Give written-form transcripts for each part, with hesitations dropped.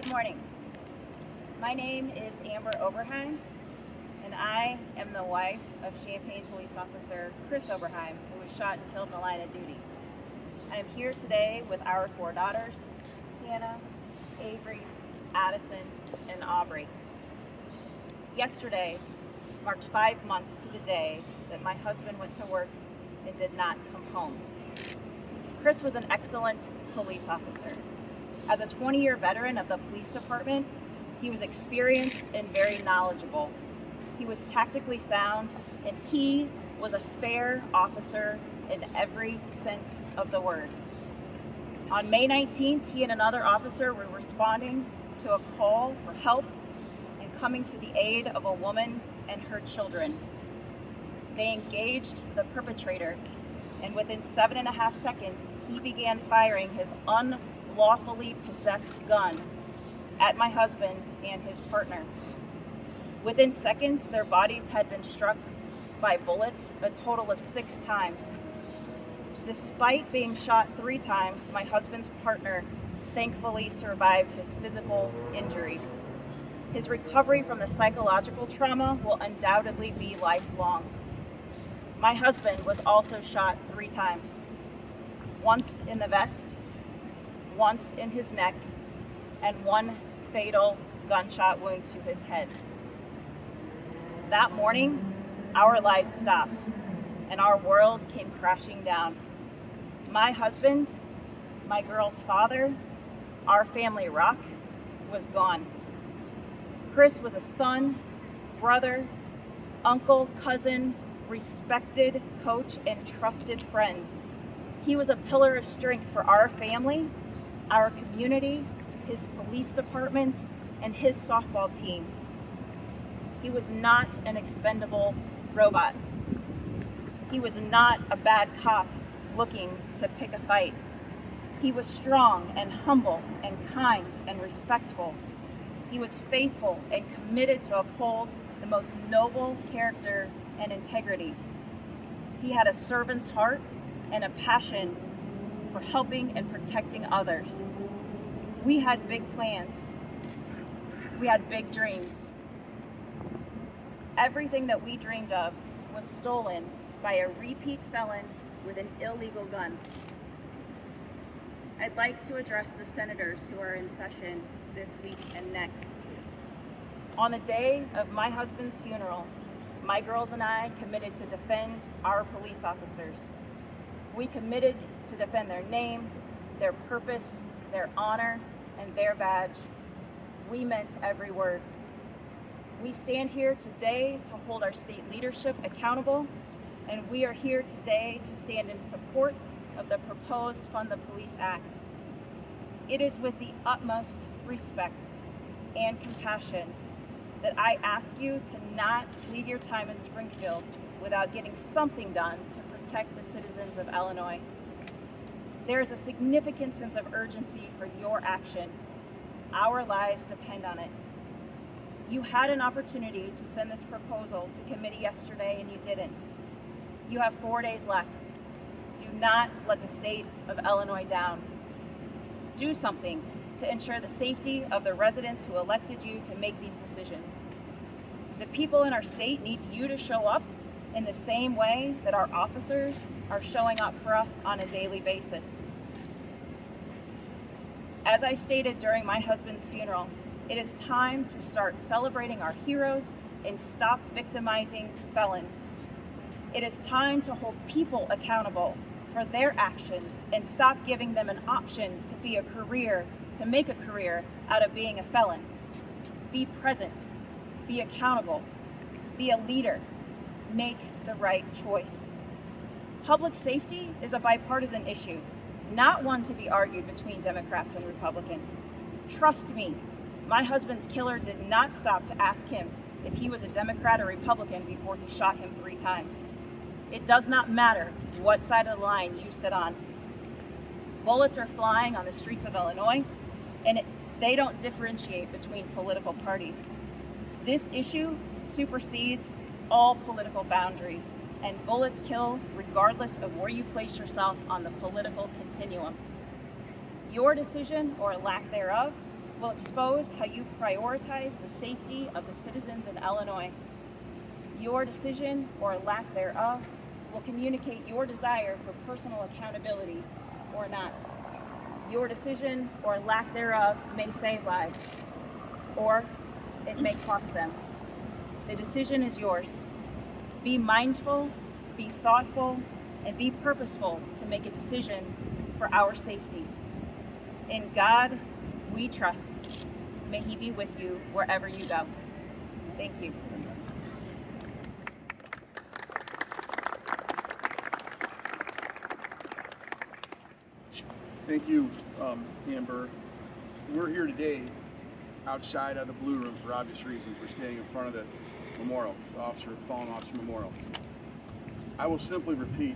Good morning. My name is Amber Oberheim, and I am the wife of Champaign Police Officer Chris Oberheim, who was shot and killed in the line of duty. I am here today with our 4 daughters, Hannah, Avery, Addison, and Aubrey. Yesterday marked 5 months to the day that my husband went to work and did not come home. Chris was an excellent police officer. As a 20-year veteran of the police department, he was experienced and very knowledgeable. He was tactically sound, and he was a fair officer in every sense of the word. On May 19th, he and another officer were responding to a call for help and coming to the aid of a woman and her children. They engaged the perpetrator, and within 7.5 seconds, he began firing his unlawfully possessed gun at my husband and his partner. Within seconds, their bodies had been struck by bullets a total of 6 times. Despite being shot 3 times, my husband's partner thankfully survived his physical injuries. His recovery from the psychological trauma will undoubtedly be lifelong. My husband was also shot 3 times, once in the vest, once in his neck, and 1 fatal gunshot wound to his head. That morning, our lives stopped and our world came crashing down. My husband, my girl's father, our family rock, was gone. Chris was a son, brother, uncle, cousin, respected coach, and trusted friend. He was a pillar of strength for our family, our community, his police department, and his softball team. He was not an expendable robot. He was not a bad cop looking to pick a fight. He was strong and humble and kind and respectful. He was faithful and committed to uphold the most noble character and integrity. He had a servant's heart and a passion for helping and protecting others. We had big plans. We had big dreams. Everything that we dreamed of was stolen by a repeat felon with an illegal gun. I'd like to address the senators who are in session this week and next. On the day of my husband's funeral, my girls and I committed to defend our police officers. We committed to defend their name, their purpose, their honor, and their badge. We meant every word. We stand here today to hold our state leadership accountable, and we are here today to stand in support of the proposed Fund the Police Act. It is with the utmost respect and compassion that I ask you to not leave your time in Springfield without getting something done to protect the citizens of Illinois. There is a significant sense of urgency for your action. Our lives depend on it. You had an opportunity to send this proposal to committee yesterday and you didn't. You have 4 days left. Do not let the state of Illinois down. Do something to ensure the safety of the residents who elected you to make these decisions. The people in our state need you to show up in the same way that our officers are showing up for us on a daily basis. As I stated during my husband's funeral, it is time to start celebrating our heroes and stop victimizing felons. It is time to hold people accountable for their actions and stop giving them an option to make a career out of being a felon. Be present, be accountable, be a leader, make the right choice. Public safety is a bipartisan issue, not one to be argued between Democrats and Republicans. Trust me, my husband's killer did not stop to ask him if he was a Democrat or Republican before he shot him 3 times. It does not matter what side of the line you sit on. Bullets are flying on the streets of Illinois, and they don't differentiate between political parties. This issue supersedes all political boundaries, and bullets kill regardless of where you place yourself on the political continuum. Your decision, or lack thereof, will expose how you prioritize the safety of the citizens in Illinois. Your decision, or lack thereof, will communicate your desire for personal accountability or not. Your decision, or lack thereof, may save lives, or it may cost them. The decision is yours. Be mindful, be thoughtful, and be purposeful to make a decision for our safety. In God, we trust. May He be with you wherever you go. Thank you. Thank you, Amber. We're here today outside of the Blue Room for obvious reasons. We're standing in front of the memorial, the fallen officer memorial. I will simply repeat,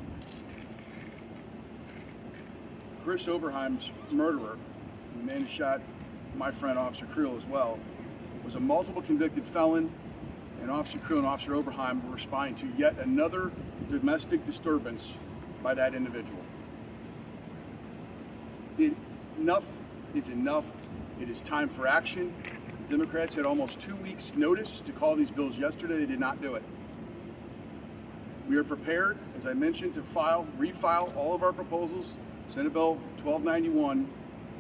Chris Oberheim's murderer, the man who shot my friend Officer Creel as well, was a multiple convicted felon, and Officer Creel and Officer Oberheim were responding to yet another domestic disturbance by that individual. Enough is enough. It is time for action. The Democrats had almost 2 weeks' notice to call these bills yesterday. They did not do it. We are prepared, as I mentioned, to refile all of our proposals. Senate Bill 1291,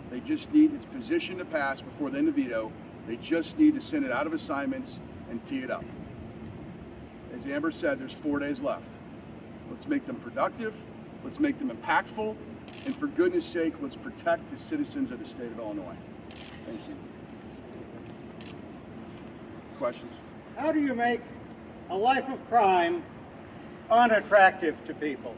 they just need its position to pass before the end of veto. They just need to send it out of assignments and tee it up. As Amber said, there's 4 days left. Let's make them productive. Let's make them impactful. And for goodness sake, let's protect the citizens of the state of Illinois. Thank you. Questions? How do you make a life of crime unattractive to people?